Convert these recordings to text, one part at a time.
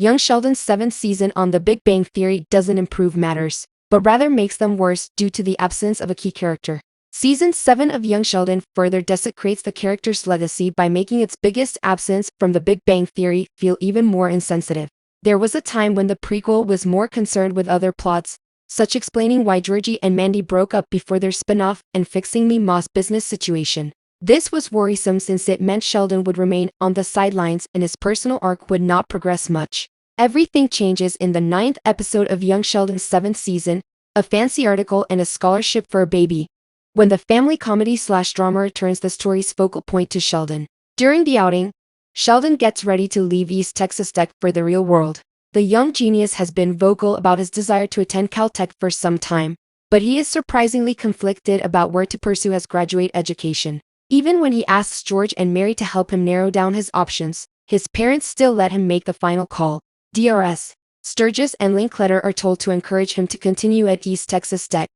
young Sheldon's seventh season on The Big Bang Theory doesn't improve matters, but rather makes them worse due to the absence of a key character. Season 7 of Young Sheldon further desecrates the character's legacy by making its biggest absence from The Big Bang Theory feel even more insensitive. There was a time when the prequel was more concerned with other plots, such explaining why Georgie and Mandy broke up before their spin-off and fixing Mima's business situation. This was worrisome since it meant Sheldon would remain on the sidelines and his personal arc would not progress much. Everything changes in the 9th episode of Young Sheldon's 7th season, a fancy article and a scholarship for a baby, when the family comedy/drama returns the story's focal point to Sheldon. During the outing, Sheldon gets ready to leave East Texas Tech for the real world. The young genius has been vocal about his desire to attend Caltech for some time, but he is surprisingly conflicted about where to pursue his graduate education. Even when he asks George and Mary to help him narrow down his options, his parents still let him make the final call. Drs. Sturgis and Linkletter are told to encourage him to continue at East Texas Tech,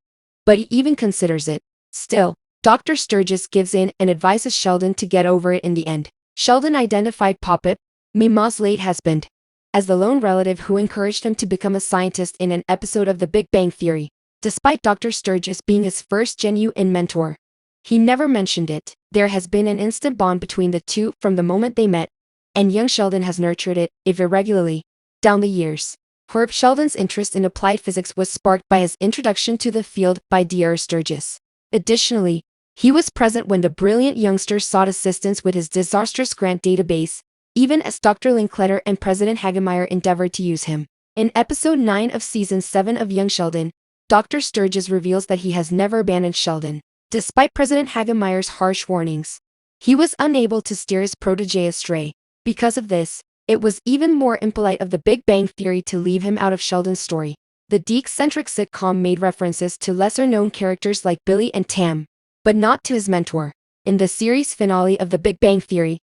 but he even considers it. Still, Dr. Sturgis gives in and advises Sheldon to get over it in the end. Sheldon identified Poppet, Mima's late husband, as the lone relative who encouraged him to become a scientist in an episode of The Big Bang Theory. Despite Dr. Sturgis being his first genuine mentor, he never mentioned it. There has been an instant bond between the two from the moment they met, and young Sheldon has nurtured it, if irregularly, down the years. Herb Sheldon's interest in applied physics was sparked by his introduction to the field by Dr. Sturgis. Additionally, he was present when the brilliant youngster sought assistance with his disastrous grant database, even as Dr. Linkletter and President Hagemeyer endeavored to use him. In episode 9 of season 7 of Young Sheldon, Dr. Sturgis reveals that he has never abandoned Sheldon. Despite President Hagemeyer's harsh warnings, he was unable to steer his protege astray. Because of this, it was even more impolite of The Big Bang Theory to leave him out of Sheldon's story. The geek-centric sitcom made references to lesser-known characters like Billy and Tam, but not to his mentor. In the series finale of The Big Bang Theory,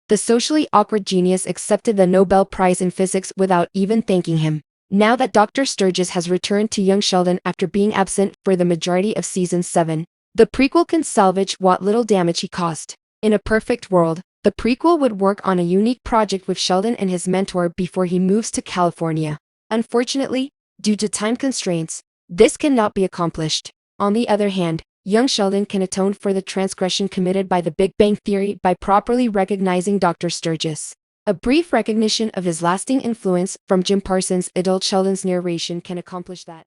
the socially awkward genius accepted the Nobel Prize in physics without even thanking him. Now that Dr. Sturgis has returned to young Sheldon after being absent for the majority of season 7, the prequel can salvage what little damage he caused. In a perfect world, the prequel would work on a unique project with Sheldon and his mentor before he moves to California. Unfortunately, due to time constraints, this cannot be accomplished. On the other hand, young Sheldon can atone for the transgression committed by The Big Bang Theory by properly recognizing Dr. Sturgis. A brief recognition of his lasting influence from Jim Parsons' adult Sheldon's narration can accomplish that.